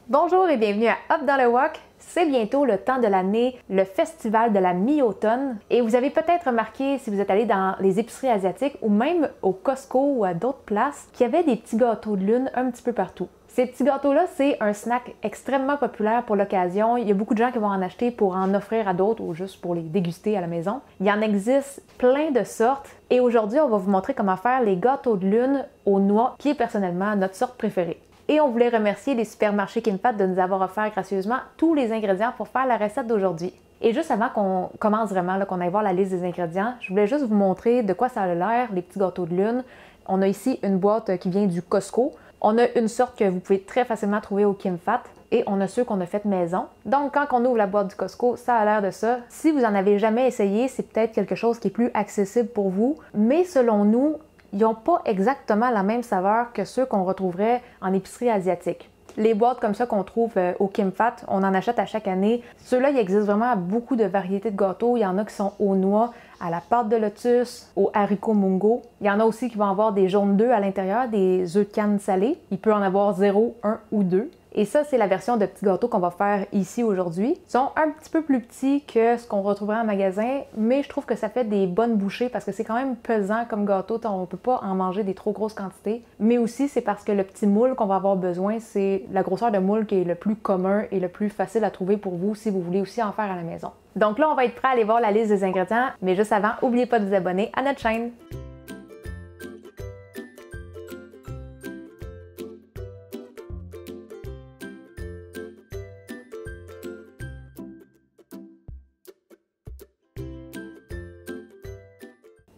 Bonjour et bienvenue à Hop dans le Wok. C'est bientôt le temps de l'année, le festival de la mi-automne. Et vous avez peut-être remarqué, si vous êtes allé dans les épiceries asiatiques ou même au Costco ou à d'autres places, qu'il y avait des petits gâteaux de lune un petit peu partout. Ces petits gâteaux-là, c'est un snack extrêmement populaire pour l'occasion. Il y a beaucoup de gens qui vont en acheter pour en offrir à d'autres ou juste pour les déguster à la maison. Il y en existe plein de sortes. Et aujourd'hui, on va vous montrer comment faire les gâteaux de lune aux noix, qui est personnellement notre sorte préférée. Et on voulait remercier les supermarchés KimFat de nous avoir offert gracieusement tous les ingrédients pour faire la recette d'aujourd'hui. Et juste avant qu'on commence vraiment, qu'on aille voir la liste des ingrédients, je voulais juste vous montrer de quoi ça a l'air, les petits gâteaux de lune. On a ici une boîte qui vient du Costco. On a une sorte que vous pouvez très facilement trouver au KimFat. Et on a ceux qu'on a fait maison. Donc, quand on ouvre la boîte du Costco, ça a l'air de ça. Si vous en avez jamais essayé, c'est peut-être quelque chose qui est plus accessible pour vous. Mais selon nous, ils n'ont pas exactement la même saveur que ceux qu'on retrouverait en épicerie asiatique. Les boîtes comme ça qu'on trouve au KimFat, on en achète à chaque année. Ceux-là, il existe vraiment beaucoup de variétés de gâteaux. Il y en a qui sont aux noix, à la pâte de lotus, aux haricots mungo. Il y en a aussi qui vont avoir des jaunes d'œufs à l'intérieur, des œufs de canne salés. Il peut en avoir 0, 1 ou 2. Et ça, c'est la version de petits gâteaux qu'on va faire ici aujourd'hui. Ils sont un petit peu plus petits que ce qu'on retrouverait en magasin, mais je trouve que ça fait des bonnes bouchées parce que c'est quand même pesant comme gâteau. On ne peut pas en manger des trop grosses quantités. Mais aussi, c'est parce que le petit moule qu'on va avoir besoin, c'est la grosseur de moule qui est le plus commun et le plus facile à trouver pour vous si vous voulez aussi en faire à la maison. Donc là, on va être prêt à aller voir la liste des ingrédients, mais juste avant, n'oubliez pas de vous abonner à notre chaîne.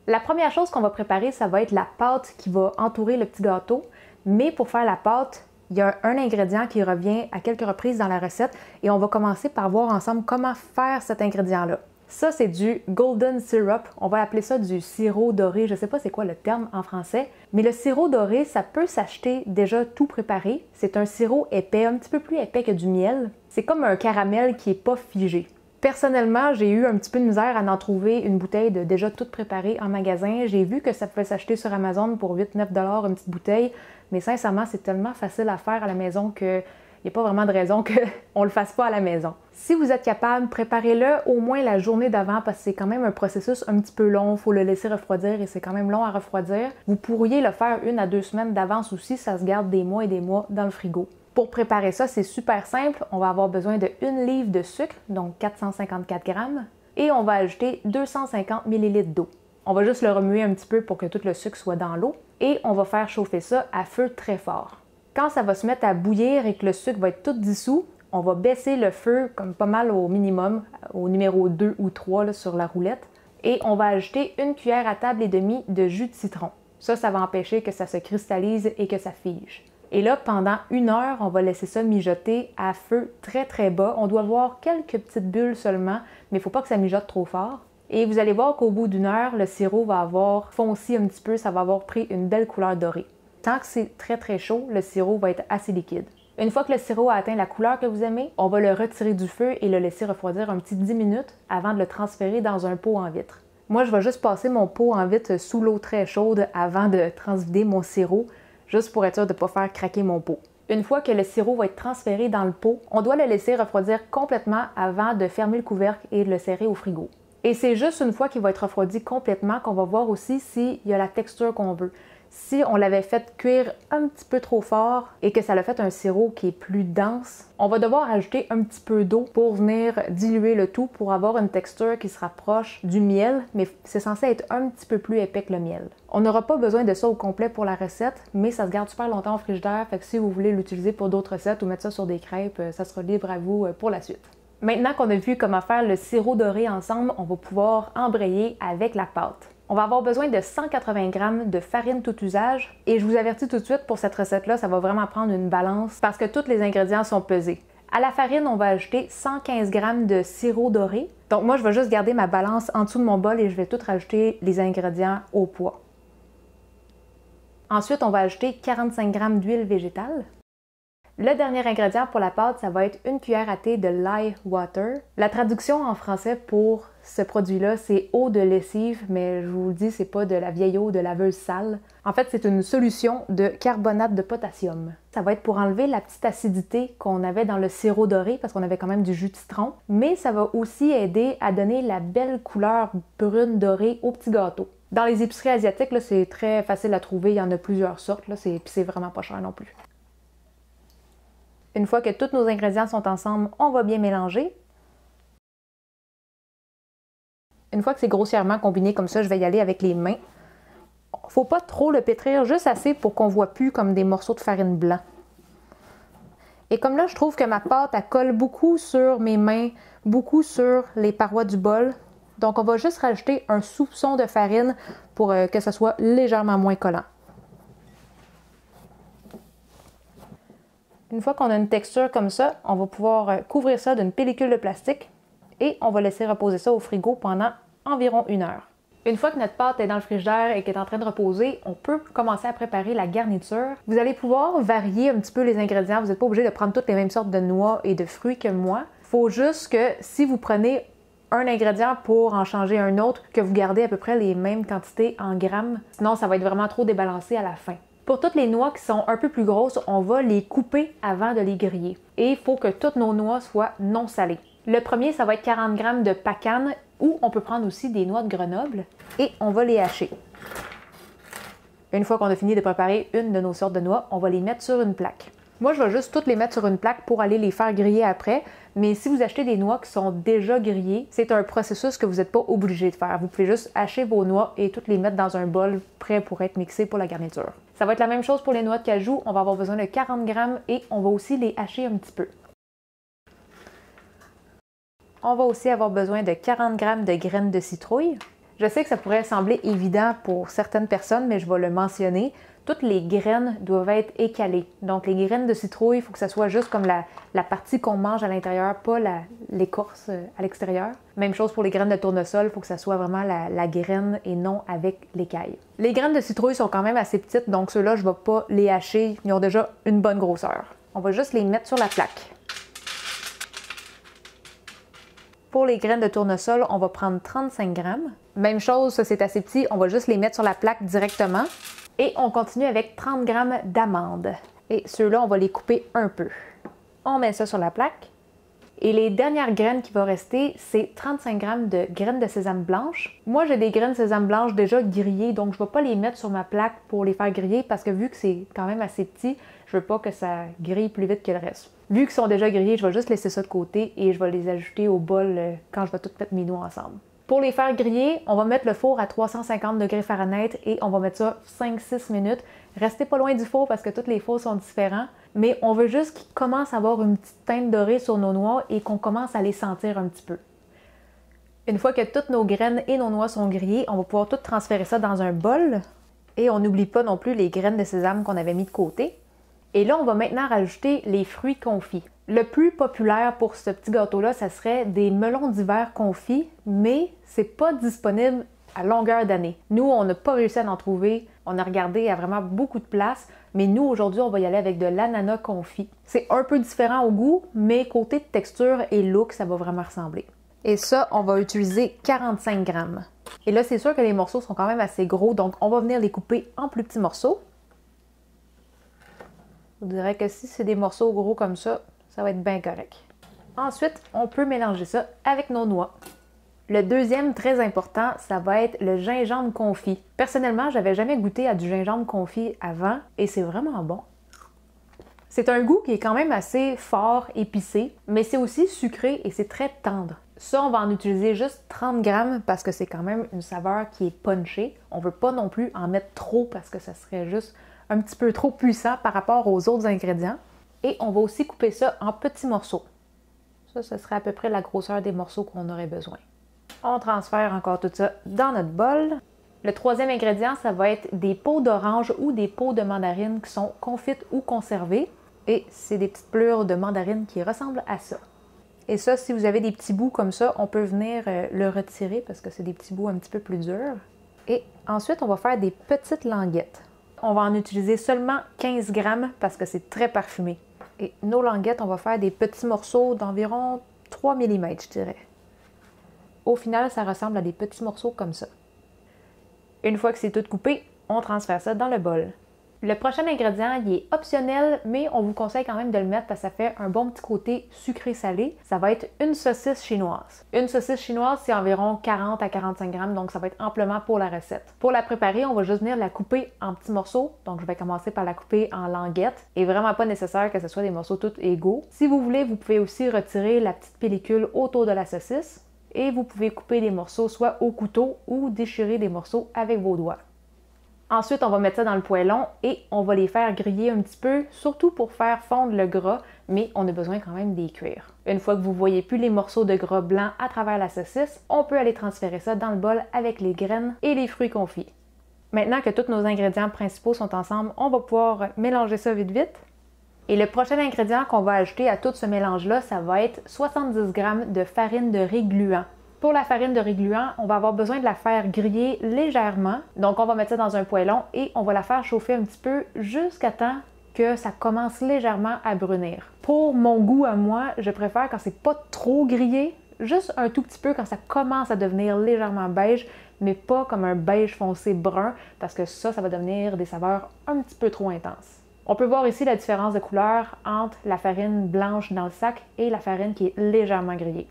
La première chose qu'on va préparer, ça va être la pâte qui va entourer le petit gâteau. Mais pour faire la pâte, il y a un ingrédient qui revient à quelques reprises dans la recette et on va commencer par voir ensemble comment faire cet ingrédient-là. Ça, c'est du golden syrup. On va appeler ça du sirop doré. Je ne sais pas c'est quoi le terme en français, mais le sirop doré, ça peut s'acheter déjà tout préparé. C'est un sirop épais, un petit peu plus épais que du miel. C'est comme un caramel qui n'est pas figé. Personnellement, j'ai eu un petit peu de misère à en trouver une bouteille de déjà toute préparée en magasin. J'ai vu que ça pouvait s'acheter sur Amazon pour 8-9 $ une petite bouteille, mais sincèrement, c'est tellement facile à faire à la maison qu'il n'y a pas vraiment de raison qu'on ne le fasse pas à la maison. Si vous êtes capable, préparez-le au moins la journée d'avant parce que c'est quand même un processus un petit peu long. Il faut le laisser refroidir et c'est quand même long à refroidir. Vous pourriez le faire 1 à 2 semaines d'avance aussi, ça se garde des mois et des mois dans le frigo. Pour préparer ça, c'est super simple. On va avoir besoin de 1 livre de sucre, donc 454 grammes, et on va ajouter 250 ml d'eau. On va juste le remuer un petit peu pour que tout le sucre soit dans l'eau et on va faire chauffer ça à feu très fort. Quand ça va se mettre à bouillir et que le sucre va être tout dissous, on va baisser le feu comme pas mal au minimum, au numéro 2 ou 3 là, sur la roulette, et on va ajouter 1 cuillère à table et demie de jus de citron. Ça va empêcher que ça se cristallise et que ça fige. Et là, pendant 1 heure, on va laisser ça mijoter à feu très très bas. On doit voir quelques petites bulles seulement, mais il ne faut pas que ça mijote trop fort. Et vous allez voir qu'au bout d'1 heure, le sirop va avoir fonci un petit peu, ça va avoir pris une belle couleur dorée. Tant que c'est très très chaud, le sirop va être assez liquide. Une fois que le sirop a atteint la couleur que vous aimez, on va le retirer du feu et le laisser refroidir un petit 10 minutes avant de le transférer dans un pot en vitre. Moi, je vais juste passer mon pot en vitre sous l'eau très chaude avant de transvider mon sirop, juste pour être sûr de ne pas faire craquer mon pot. Une fois que le sirop va être transféré dans le pot, on doit le laisser refroidir complètement avant de fermer le couvercle et de le serrer au frigo. Et c'est juste une fois qu'il va être refroidi complètement qu'on va voir aussi s'il y a la texture qu'on veut. Si on l'avait fait cuire un petit peu trop fort et que ça l'a fait un sirop qui est plus dense, on va devoir ajouter un petit peu d'eau pour venir diluer le tout pour avoir une texture qui se rapproche du miel, mais c'est censé être un petit peu plus épais que le miel. On n'aura pas besoin de ça au complet pour la recette, mais ça se garde super longtemps au frigidaire, fait que si vous voulez l'utiliser pour d'autres recettes ou mettre ça sur des crêpes, ça sera libre à vous pour la suite. Maintenant qu'on a vu comment faire le sirop doré ensemble, on va pouvoir embrayer avec la pâte. On va avoir besoin de 180 g de farine tout usage et je vous avertis tout de suite, pour cette recette-là, ça va vraiment prendre une balance parce que tous les ingrédients sont pesés. À la farine, on va ajouter 115 g de sirop doré. Donc moi, je vais juste garder ma balance en dessous de mon bol et je vais tout rajouter les ingrédients au poids. Ensuite, on va ajouter 45 g d'huile végétale. Le dernier ingrédient pour la pâte, ça va être 1 cuillère à thé de lye water. La traduction en français pour ce produit-là, c'est eau de lessive, mais je vous le dis, c'est pas de la vieille eau de laveuse sale. En fait, c'est une solution de carbonate de potassium. Ça va être pour enlever la petite acidité qu'on avait dans le sirop doré, parce qu'on avait quand même du jus de citron, mais ça va aussi aider à donner la belle couleur brune dorée au petit gâteau. Dans les épiceries asiatiques, c'est très facile à trouver, il y en a plusieurs sortes, c'est vraiment pas cher non plus. Une fois que tous nos ingrédients sont ensemble, on va bien mélanger. Une fois que c'est grossièrement combiné comme ça, je vais y aller avec les mains. Faut pas trop le pétrir, juste assez pour qu'on voit plus comme des morceaux de farine blanc. Et comme là, je trouve que ma pâte, elle colle beaucoup sur mes mains, beaucoup sur les parois du bol. Donc, on va juste rajouter un soupçon de farine pour que ça soit légèrement moins collant. Une fois qu'on a une texture comme ça, on va pouvoir couvrir ça d'une pellicule de plastique et on va laisser reposer ça au frigo pendant environ 1 heure. Une fois que notre pâte est dans le frigidaire et qu'elle est en train de reposer, on peut commencer à préparer la garniture. Vous allez pouvoir varier un petit peu les ingrédients. Vous n'êtes pas obligé de prendre toutes les mêmes sortes de noix et de fruits que moi. Il faut juste que si vous prenez un ingrédient pour en changer un autre, que vous gardez à peu près les mêmes quantités en grammes. Sinon, ça va être vraiment trop débalancé à la fin. Pour toutes les noix qui sont un peu plus grosses, on va les couper avant de les griller. Et il faut que toutes nos noix soient non salées. Le premier, ça va être 40 g de pacane, ou on peut prendre aussi des noix de Grenoble, et on va les hacher. Une fois qu'on a fini de préparer une de nos sortes de noix, on va les mettre sur une plaque. Moi, je vais juste toutes les mettre sur une plaque pour aller les faire griller après, mais si vous achetez des noix qui sont déjà grillées, c'est un processus que vous n'êtes pas obligé de faire. Vous pouvez juste hacher vos noix et toutes les mettre dans un bol prêt pour être mixé pour la garniture. Ça va être la même chose pour les noix de cajou. On va avoir besoin de 40 g et on va aussi les hacher un petit peu. On va aussi avoir besoin de 40 g de graines de citrouille. Je sais que ça pourrait sembler évident pour certaines personnes, mais je vais le mentionner. Toutes les graines doivent être écalées. Donc, les graines de citrouille, il faut que ça soit juste comme la partie qu'on mange à l'intérieur, pas l'écorce à l'extérieur. Même chose pour les graines de tournesol, il faut que ça soit vraiment la graine et non avec l'écaille. Les graines de citrouille sont quand même assez petites, donc ceux-là, je ne vais pas les hacher. Ils ont déjà une bonne grosseur. On va juste les mettre sur la plaque. Pour les graines de tournesol, on va prendre 35 g. Même chose, ça c'est assez petit, on va juste les mettre sur la plaque directement. Et on continue avec 30 g d'amandes. Et ceux-là, on va les couper un peu. On met ça sur la plaque. Et les dernières graines qui vont rester, c'est 35 g de graines de sésame blanche. Moi, j'ai des graines de sésame blanche déjà grillées, donc je ne vais pas les mettre sur ma plaque pour les faire griller parce que vu que c'est quand même assez petit, je veux pas que ça grille plus vite que le reste. Vu qu'ils sont déjà grillés, je vais juste laisser ça de côté et je vais les ajouter au bol quand je vais toutes mettre mes noix ensemble. Pour les faire griller, on va mettre le four à 350 degrés Fahrenheit et on va mettre ça 5-6 minutes. Restez pas loin du four parce que tous les fours sont différents, mais on veut juste qu'ils commencent à avoir une petite teinte dorée sur nos noix et qu'on commence à les sentir un petit peu. Une fois que toutes nos graines et nos noix sont grillées, on va pouvoir tout transférer ça dans un bol et on n'oublie pas non plus les graines de sésame qu'on avait mis de côté. Et là, on va maintenant rajouter les fruits confits. Le plus populaire pour ce petit gâteau-là, ça serait des melons d'hiver confits, mais c'est pas disponible à longueur d'année. Nous, on n'a pas réussi à en trouver. On a regardé à vraiment beaucoup de places, mais nous, aujourd'hui, on va y aller avec de l'ananas confit. C'est un peu différent au goût, mais côté de texture et look, ça va vraiment ressembler. Et ça, on va utiliser 45 g. Et là, c'est sûr que les morceaux sont quand même assez gros, donc on va venir les couper en plus petits morceaux. Je vous dirais que si c'est des morceaux gros comme ça va être bien correct. Ensuite, on peut mélanger ça avec nos noix. Le deuxième très important, ça va être le gingembre confit. Personnellement, j'avais jamais goûté à du gingembre confit avant et c'est vraiment bon. C'est un goût qui est quand même assez fort, épicé, mais c'est aussi sucré et c'est très tendre. Ça, on va en utiliser juste 30 g parce que c'est quand même une saveur qui est punchée. On ne veut pas non plus en mettre trop parce que ça serait juste un petit peu trop puissant par rapport aux autres ingrédients. Et on va aussi couper ça en petits morceaux. Ça, ce serait à peu près la grosseur des morceaux qu'on aurait besoin. On transfère encore tout ça dans notre bol. Le troisième ingrédient, ça va être des peaux d'orange ou des peaux de mandarine qui sont confites ou conservées. Et c'est des petites pelures de mandarine qui ressemblent à ça. Et ça, si vous avez des petits bouts comme ça, on peut venir le retirer parce que c'est des petits bouts un petit peu plus durs. Et ensuite, on va faire des petites languettes. On va en utiliser seulement 15 g parce que c'est très parfumé. Et nos languettes, on va faire des petits morceaux d'environ 3 mm, je dirais. Au final, ça ressemble à des petits morceaux comme ça. Une fois que c'est tout coupé, on transfère ça dans le bol. Le prochain ingrédient, il est optionnel, mais on vous conseille quand même de le mettre parce que ça fait un bon petit côté sucré-salé. Ça va être une saucisse chinoise. Une saucisse chinoise, c'est environ 40 à 45 grammes, donc ça va être amplement pour la recette. Pour la préparer, on va juste venir la couper en petits morceaux. Donc je vais commencer par la couper en languettes. Et vraiment pas nécessaire que ce soit des morceaux tous égaux. Si vous voulez, vous pouvez aussi retirer la petite pellicule autour de la saucisse. Et vous pouvez couper des morceaux soit au couteau ou déchirer des morceaux avec vos doigts. Ensuite, on va mettre ça dans le poêlon et on va les faire griller un petit peu, surtout pour faire fondre le gras, mais on a besoin quand même d'y cuire. Une fois que vous voyez plus les morceaux de gras blanc à travers la saucisse, on peut aller transférer ça dans le bol avec les graines et les fruits confits. Maintenant que tous nos ingrédients principaux sont ensemble, on va pouvoir mélanger ça vite vite. Et le prochain ingrédient qu'on va ajouter à tout ce mélange-là, ça va être 70 g de farine de riz gluant. Pour la farine de riz gluant, on va avoir besoin de la faire griller légèrement. Donc, on va mettre ça dans un poêlon et on va la faire chauffer un petit peu jusqu'à temps que ça commence légèrement à brunir. Pour mon goût à moi, je préfère quand c'est pas trop grillé, juste un tout petit peu quand ça commence à devenir légèrement beige, mais pas comme un beige foncé brun parce que ça va devenir des saveurs un petit peu trop intenses. On peut voir ici la différence de couleur entre la farine blanche dans le sac et la farine qui est légèrement grillée.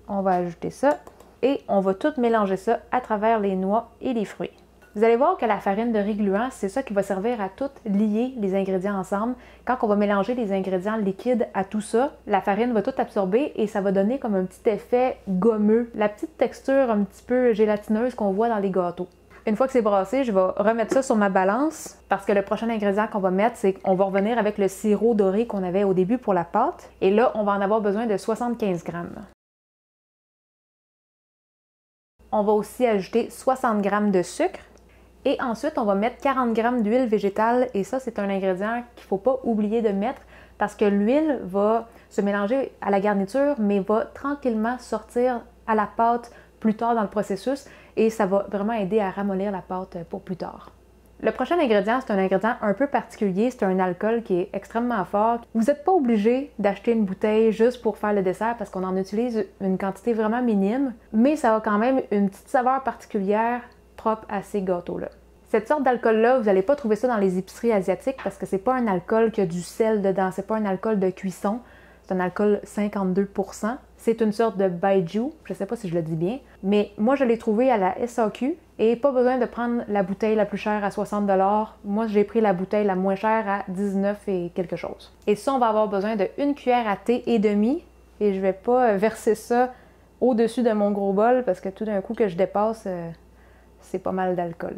On va ajouter ça. Et on va tout mélanger ça à travers les noix et les fruits. Vous allez voir que la farine de riz gluant, c'est ça qui va servir à tout lier les ingrédients ensemble. Quand on va mélanger les ingrédients liquides à tout ça, la farine va tout absorber et ça va donner comme un petit effet gommeux, la petite texture un petit peu gélatineuse qu'on voit dans les gâteaux. Une fois que c'est brassé, je vais remettre ça sur ma balance parce que le prochain ingrédient qu'on va mettre, c'est qu'on va revenir avec le sirop doré qu'on avait au début pour la pâte. Et là, on va en avoir besoin de 75 grammes. On va aussi ajouter 60 g de sucre et ensuite on va mettre 40 g d'huile végétale et ça c'est un ingrédient qu'il ne faut pas oublier de mettre parce que l'huile va se mélanger à la garniture mais va tranquillement sortir à la pâte plus tard dans le processus et ça va vraiment aider à ramollir la pâte pour plus tard. Le prochain ingrédient, c'est un ingrédient un peu particulier, c'est un alcool qui est extrêmement fort. Vous n'êtes pas obligé d'acheter une bouteille juste pour faire le dessert parce qu'on en utilise une quantité vraiment minime, mais ça a quand même une petite saveur particulière propre à ces gâteaux-là. Cette sorte d'alcool-là, vous n'allez pas trouver ça dans les épiceries asiatiques parce que c'est pas un alcool qui a du sel dedans, c'est pas un alcool de cuisson, c'est un alcool 52%. C'est une sorte de baijiu, je ne sais pas si je le dis bien, mais moi je l'ai trouvé à la SAQ et pas besoin de prendre la bouteille la plus chère à 60 $. Moi j'ai pris la bouteille la moins chère à 19 et quelque chose. Et ça, on va avoir besoin de 1 cuillère à thé et demi et je vais pas verser ça au-dessus de mon gros bol parce que tout d'un coup que je dépasse, c'est pas mal d'alcool.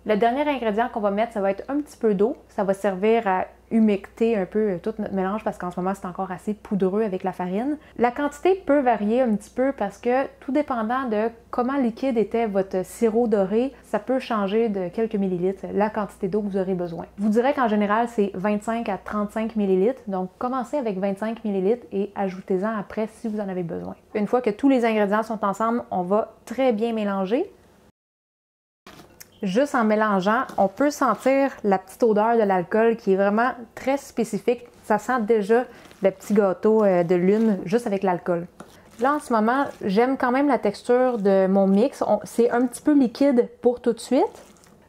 Le dernier ingrédient qu'on va mettre, ça va être un petit peu d'eau. Ça va servir à humecter un peu tout notre mélange parce qu'en ce moment, c'est encore assez poudreux avec la farine. La quantité peut varier un petit peu parce que tout dépendant de comment liquide était votre sirop doré, ça peut changer de quelques millilitres la quantité d'eau que vous aurez besoin. Je vous dirais qu'en général, c'est 25 à 35 millilitres. Donc, commencez avec 25 millilitres et ajoutez-en après si vous en avez besoin. Une fois que tous les ingrédients sont ensemble, on va très bien mélanger. Juste en mélangeant, on peut sentir la petite odeur de l'alcool qui est vraiment très spécifique. Ça sent déjà le petit gâteau de lune juste avec l'alcool. Là, en ce moment, j'aime quand même la texture de mon mix. C'est un petit peu liquide pour tout de suite.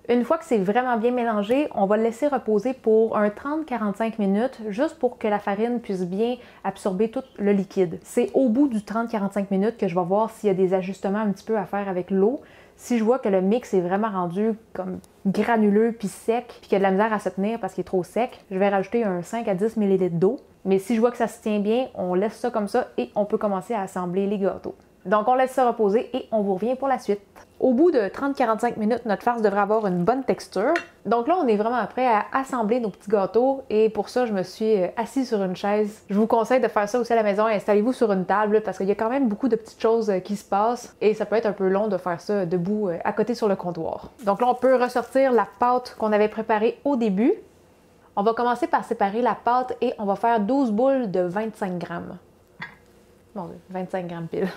Une fois que c'est vraiment bien mélangé, on va le laisser reposer pour un 30-45 minutes juste pour que la farine puisse bien absorber tout le liquide. C'est au bout du 30-45 minutes que je vais voir s'il y a des ajustements un petit peu à faire avec l'eau. Si je vois que le mix est vraiment rendu comme granuleux puis sec, puis qu'il y a de la misère à se tenir parce qu'il est trop sec, je vais rajouter un 5 à 10 ml d'eau. Mais si je vois que ça se tient bien, on laisse ça comme ça et on peut commencer à assembler les gâteaux. Donc on laisse ça reposer et on vous revient pour la suite. Au bout de 30-45 minutes, notre farce devrait avoir une bonne texture. Donc là, on est vraiment prêt à assembler nos petits gâteaux et pour ça, je me suis assise sur une chaise. Je vous conseille de faire ça aussi à la maison. Installez-vous sur une table parce qu'il y a quand même beaucoup de petites choses qui se passent et ça peut être un peu long de faire ça debout à côté sur le comptoir. Donc là, on peut ressortir la pâte qu'on avait préparée au début. On va commencer par séparer la pâte et on va faire 12 boules de 25 grammes. Bon, 25 grammes pile.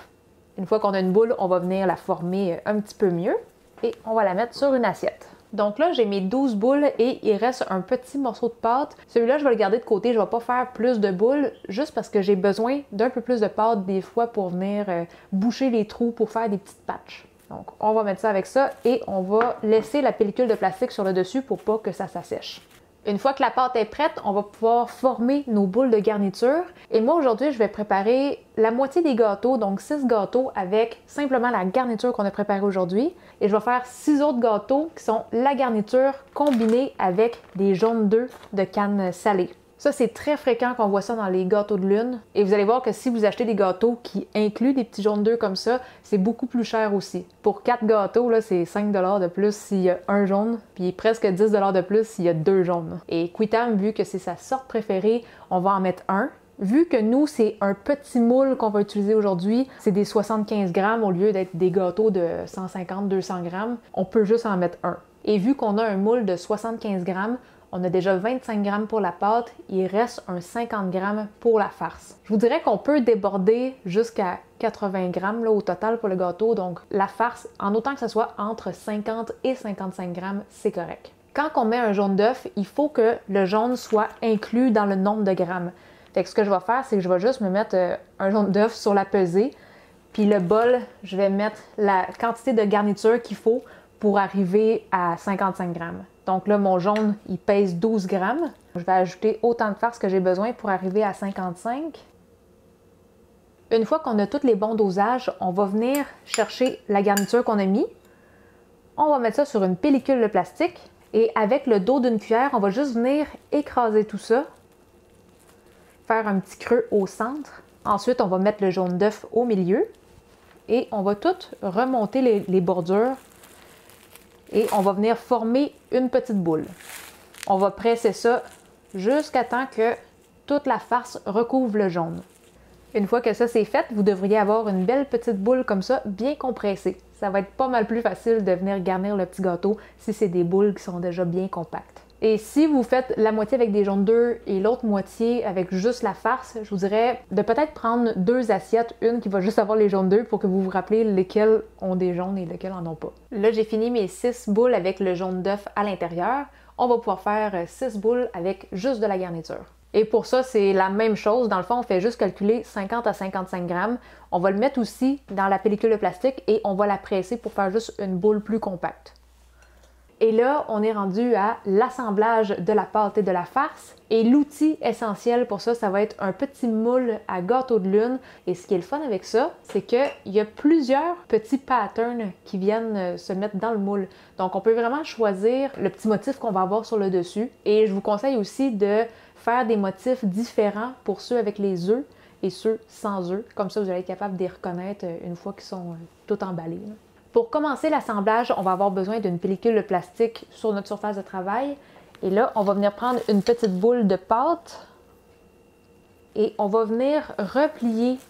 Une fois qu'on a une boule, on va venir la former un petit peu mieux et on va la mettre sur une assiette. Donc là, j'ai mes 12 boules et il reste un petit morceau de pâte. Celui-là, je vais le garder de côté. Je ne vais pas faire plus de boules juste parce que j'ai besoin d'un peu plus de pâte des fois pour venir boucher les trous pour faire des petites patchs. Donc, on va mettre ça avec ça et on va laisser la pellicule de plastique sur le dessus pour pas que ça s'assèche. Une fois que la pâte est prête, on va pouvoir former nos boules de garniture. Et moi, aujourd'hui, je vais préparer la moitié des gâteaux, donc 6 gâteaux avec simplement la garniture qu'on a préparée aujourd'hui. Et je vais faire 6 autres gâteaux qui sont la garniture combinée avec des jaunes d'œufs de canne salée. Ça, c'est très fréquent qu'on voit ça dans les gâteaux de lune. Et vous allez voir que si vous achetez des gâteaux qui incluent des petits jaunes d'œufs comme ça, c'est beaucoup plus cher aussi. Pour 4 gâteaux, là, c'est 5 $ de plus s'il y a un jaune, puis presque 10 $ de plus s'il y a 2 jaunes. Et Quitam, vu que c'est sa sorte préférée, on va en mettre un. Vu que nous, c'est un petit moule qu'on va utiliser aujourd'hui, c'est des 75 grammes au lieu d'être des gâteaux de 150-200 grammes, on peut juste en mettre un. Et vu qu'on a un moule de 75 grammes, on a déjà 25 grammes pour la pâte, il reste un 50 grammes pour la farce. Je vous dirais qu'on peut déborder jusqu'à 80 grammes là, au total pour le gâteau, donc la farce, en autant que ce soit entre 50 et 55 grammes, c'est correct. Quand on met un jaune d'œuf, il faut que le jaune soit inclus dans le nombre de grammes. Fait que ce que je vais faire, c'est que je vais juste me mettre un jaune d'œuf sur la pesée, puis le bol, je vais mettre la quantité de garniture qu'il faut pour arriver à 55 grammes. Donc là, mon jaune, il pèse 12 grammes. Je vais ajouter autant de farce que j'ai besoin pour arriver à 55. Une fois qu'on a tous les bons dosages, on va venir chercher la garniture qu'on a mis. On va mettre ça sur une pellicule de plastique et avec le dos d'une cuillère, on va juste venir écraser tout ça, faire un petit creux au centre. Ensuite, on va mettre le jaune d'œuf au milieu et on va tout remonter les bordures. Et on va venir former une petite boule. On va presser ça jusqu'à temps que toute la farce recouvre le jaune. Une fois que ça c'est fait, vous devriez avoir une belle petite boule comme ça, bien compressée. Ça va être pas mal plus facile de venir garnir le petit gâteau si c'est des boules qui sont déjà bien compactes. Et si vous faites la moitié avec des jaunes d'œufs et l'autre moitié avec juste la farce, je vous dirais de peut-être prendre 2 assiettes, une qui va juste avoir les jaunes d'œufs pour que vous vous rappelez lesquelles ont des jaunes et lesquelles en ont pas. Là, j'ai fini mes 6 boules avec le jaune d'œuf à l'intérieur. On va pouvoir faire 6 boules avec juste de la garniture. Et pour ça, c'est la même chose. Dans le fond, on fait juste calculer 50 à 55 grammes. On va le mettre aussi dans la pellicule de plastique et on va la presser pour faire juste une boule plus compacte. Et là, on est rendu à l'assemblage de la pâte et de la farce. Et l'outil essentiel pour ça, ça va être un petit moule à gâteau de lune. Et ce qui est le fun avec ça, c'est qu'il y a plusieurs petits patterns qui viennent se mettre dans le moule. Donc, on peut vraiment choisir le petit motif qu'on va avoir sur le dessus. Et je vous conseille aussi de faire des motifs différents pour ceux avec les œufs et ceux sans œufs. Comme ça, vous allez être capable de les reconnaître une fois qu'ils sont tout emballés. Pour commencer l'assemblage, on va avoir besoin d'une pellicule de plastique sur notre surface de travail. Et là, on va venir prendre une petite boule de pâte et on va venir replier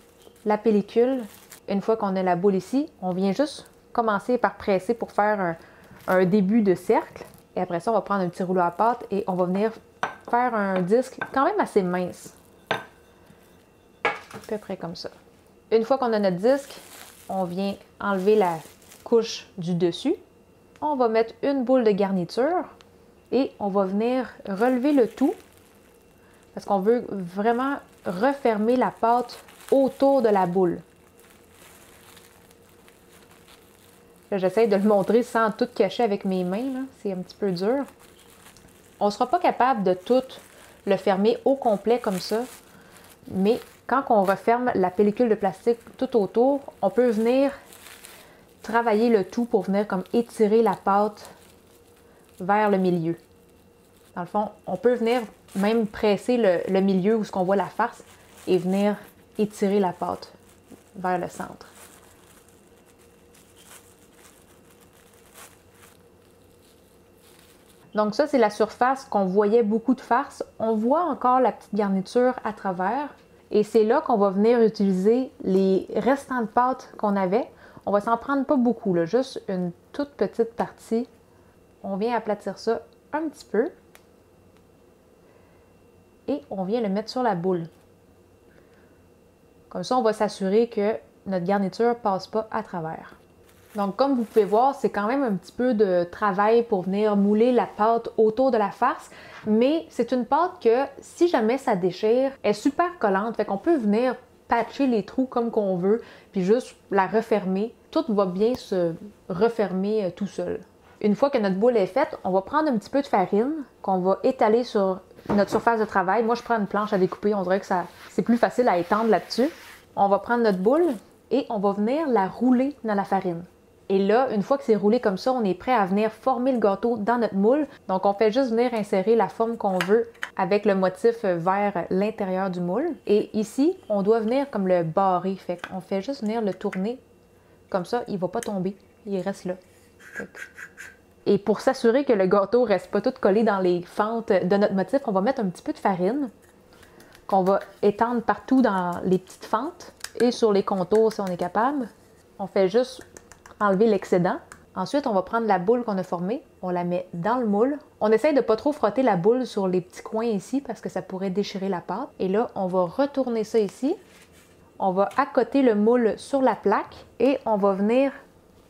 la pellicule. Une fois qu'on a la boule ici, on vient juste commencer par presser pour faire un début de cercle. Et après ça, on va prendre un petit rouleau à pâte et on va venir faire un disque quand même assez mince. À peu près comme ça. Une fois qu'on a notre disque, on vient enlever la couche du dessus. On va mettre une boule de garniture et on va venir relever le tout parce qu'on veut vraiment refermer la pâte autour de la boule. Là, j'essaie de le montrer sans tout cacher avec mes mains. C'est un petit peu dur. On ne sera pas capable de tout le fermer au complet comme ça, mais quand on referme la pellicule de plastique tout autour, on peut venir travailler le tout pour venir comme étirer la pâte vers le milieu. Dans le fond, on peut venir même presser le milieu où on voit la farce et venir étirer la pâte vers le centre. Donc ça, c'est la surface qu'on voyait beaucoup de farce. On voit encore la petite garniture à travers et c'est là qu'on va venir utiliser les restants de pâte qu'on avait. On va s'en prendre pas beaucoup, là, juste une toute petite partie. On vient aplatir ça un petit peu. Et on vient le mettre sur la boule. Comme ça, on va s'assurer que notre garniture ne passe pas à travers. Donc, comme vous pouvez voir, c'est quand même un petit peu de travail pour venir mouler la pâte autour de la farce. Mais c'est une pâte que, si jamais ça déchire, est super collante. Fait qu'on peut venir patcher les trous comme qu'on veut, puis juste la refermer. Tout va bien se refermer tout seul. Une fois que notre boule est faite, on va prendre un petit peu de farine qu'on va étaler sur notre surface de travail. Moi, je prends une planche à découper. On dirait que c'est plus facile à étendre là-dessus. On va prendre notre boule et on va venir la rouler dans la farine. Et là, une fois que c'est roulé comme ça, on est prêt à venir former le gâteau dans notre moule. Donc, on fait juste venir insérer la forme qu'on veut avec le motif vers l'intérieur du moule. Et ici, on doit venir comme le barrer. Fait qu'on fait juste venir le tourner comme ça. Il ne va pas tomber. Il reste là. Et pour s'assurer que le gâteau ne reste pas tout collé dans les fentes de notre motif, on va mettre un petit peu de farine qu'on va étendre partout dans les petites fentes et sur les contours si on est capable. On fait juste enlever l'excédent. Ensuite, on va prendre la boule qu'on a formée, on la met dans le moule. On essaye de ne pas trop frotter la boule sur les petits coins ici parce que ça pourrait déchirer la pâte. Et là, on va retourner ça ici. On va accoter le moule sur la plaque et on va venir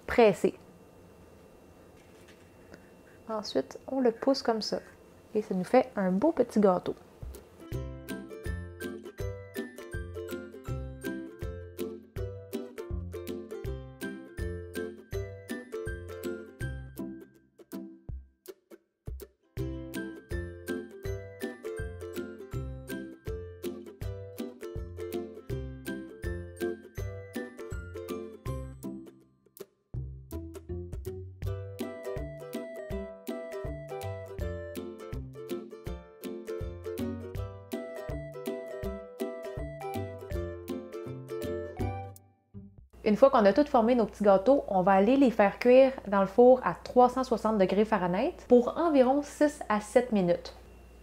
presser. Ensuite, on le pousse comme ça. Et ça nous fait un beau petit gâteau. Une fois qu'on a tout formé nos petits gâteaux, on va aller les faire cuire dans le four à 360 degrés Fahrenheit pour environ 6 à 7 minutes.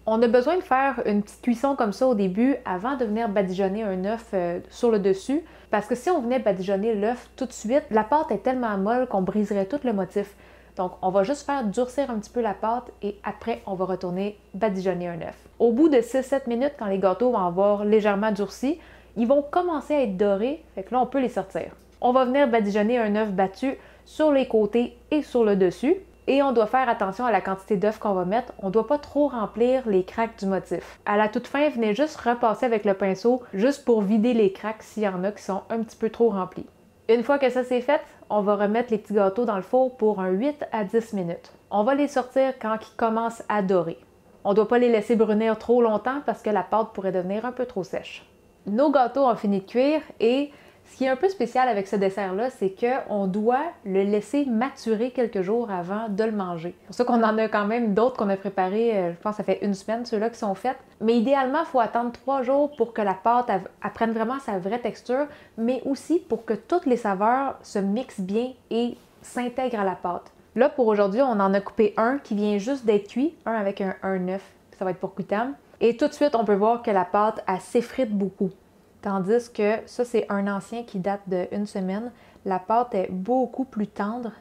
On a besoin de faire une petite cuisson comme ça au début avant de venir badigeonner un œuf sur le dessus parce que si on venait badigeonner l'œuf tout de suite, la pâte est tellement molle qu'on briserait tout le motif. Donc, on va juste faire durcir un petit peu la pâte et après, on va retourner badigeonner un œuf. Au bout de 6-7 minutes, quand les gâteaux vont avoir légèrement durci, ils vont commencer à être dorés, fait que là, on peut les sortir. On va venir badigeonner un œuf battu sur les côtés et sur le dessus. Et on doit faire attention à la quantité d'œufs qu'on va mettre. On ne doit pas trop remplir les craques du motif. À la toute fin, venez juste repasser avec le pinceau, juste pour vider les craques s'il y en a qui sont un petit peu trop remplis. Une fois que ça c'est fait, on va remettre les petits gâteaux dans le four pour un 8 à 10 minutes. On va les sortir quand ils commencent à dorer. On ne doit pas les laisser brunir trop longtemps parce que la pâte pourrait devenir un peu trop sèche. Nos gâteaux ont fini de cuire et ce qui est un peu spécial avec ce dessert-là, c'est qu'on doit le laisser maturer quelques jours avant de le manger. C'est pour ça qu'on en a quand même d'autres qu'on a préparés, je pense que ça fait une semaine, ceux-là qui sont faits. Mais idéalement, il faut attendre 3 jours pour que la pâte prenne vraiment sa vraie texture, mais aussi pour que toutes les saveurs se mixent bien et s'intègrent à la pâte. Là, pour aujourd'hui, on en a coupé un qui vient juste d'être cuit, un avec un œuf, ça va être pour Quitam. Et tout de suite, on peut voir que la pâte, elle s'effrite beaucoup. Tandis que ça, c'est un ancien qui date d'1 semaine. La pâte est beaucoup plus tendre.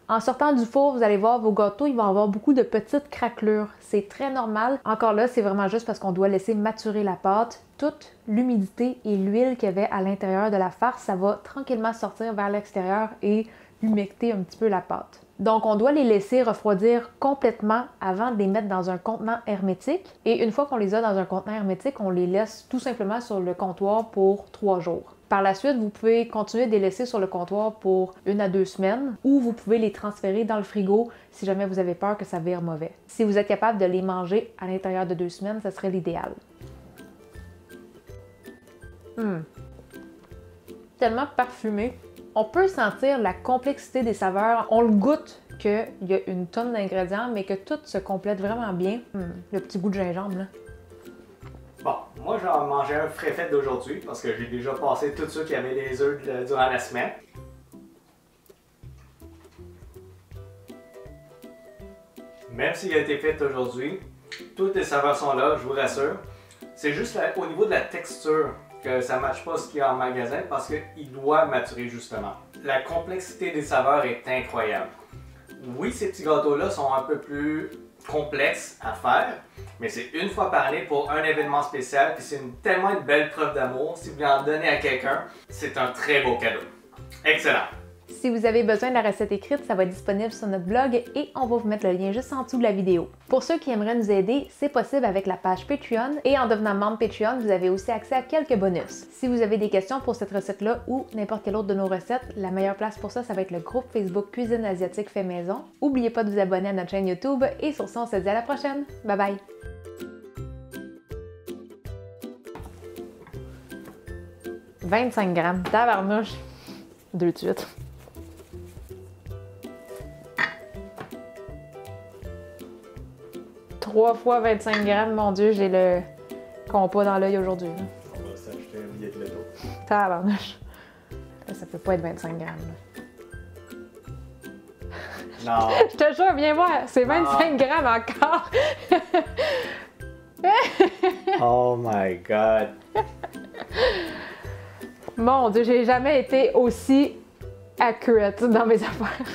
En sortant du four, vous allez voir, vos gâteaux, ils vont avoir beaucoup de petites craquelures. C'est très normal. Encore là, c'est vraiment juste parce qu'on doit laisser maturer la pâte. Toute l'humidité et l'huile qu'il y avait à l'intérieur de la farce, ça va tranquillement sortir vers l'extérieur et humecter un petit peu la pâte. Donc, on doit les laisser refroidir complètement avant de les mettre dans un contenant hermétique. Et une fois qu'on les a dans un contenant hermétique, on les laisse tout simplement sur le comptoir pour 3 jours. Par la suite, vous pouvez continuer de les laisser sur le comptoir pour 1 à 2 semaines ou vous pouvez les transférer dans le frigo si jamais vous avez peur que ça vire mauvais. Si vous êtes capable de les manger à l'intérieur de 2 semaines, ça serait l'idéal. Tellement parfumé. On peut sentir la complexité des saveurs. On le goûte qu'il y a une tonne d'ingrédients, mais que tout se complète vraiment bien. Le petit goût de gingembre, là. Bon, moi j'en mangeais un frais fait d'aujourd'hui parce que j'ai déjà passé tous ceux qui avaient des œufs durant la semaine. Même s'il a été fait aujourd'hui, toutes les saveurs sont là, je vous rassure. C'est juste au niveau de la texture que ça ne matche pas ce qu'il y a en magasin parce qu'il doit maturer justement. La complexité des saveurs est incroyable. Oui, ces petits gâteaux-là sont un peu plus complexes à faire, mais c'est une fois par année pour un événement spécial, puis c'est tellement une belle preuve d'amour. Si vous voulez en donner à quelqu'un, c'est un très beau cadeau. Excellent! Si vous avez besoin de la recette écrite, ça va être disponible sur notre blog et on va vous mettre le lien juste en dessous de la vidéo. Pour ceux qui aimeraient nous aider, c'est possible avec la page Patreon et en devenant membre Patreon, vous avez aussi accès à quelques bonus. Si vous avez des questions pour cette recette-là ou n'importe quelle autre de nos recettes, la meilleure place pour ça, ça va être le groupe Facebook Cuisine Asiatique Fait Maison. N'oubliez pas de vous abonner à notre chaîne YouTube et sur ça, on se dit à la prochaine. Bye bye! « 25 grammes, tabarnouche! » 2 de suite. Trois fois 25 grammes, mon Dieu, j'ai le compas dans l'œil aujourd'hui. On va s'acheter un billet de l'auto. Tabarnouche. Ça peut pas être 25 grammes. Là. Non. Je te jure, viens voir, c'est 25 grammes encore. Oh my God. Mon Dieu, j'ai jamais été aussi accurate dans mes affaires.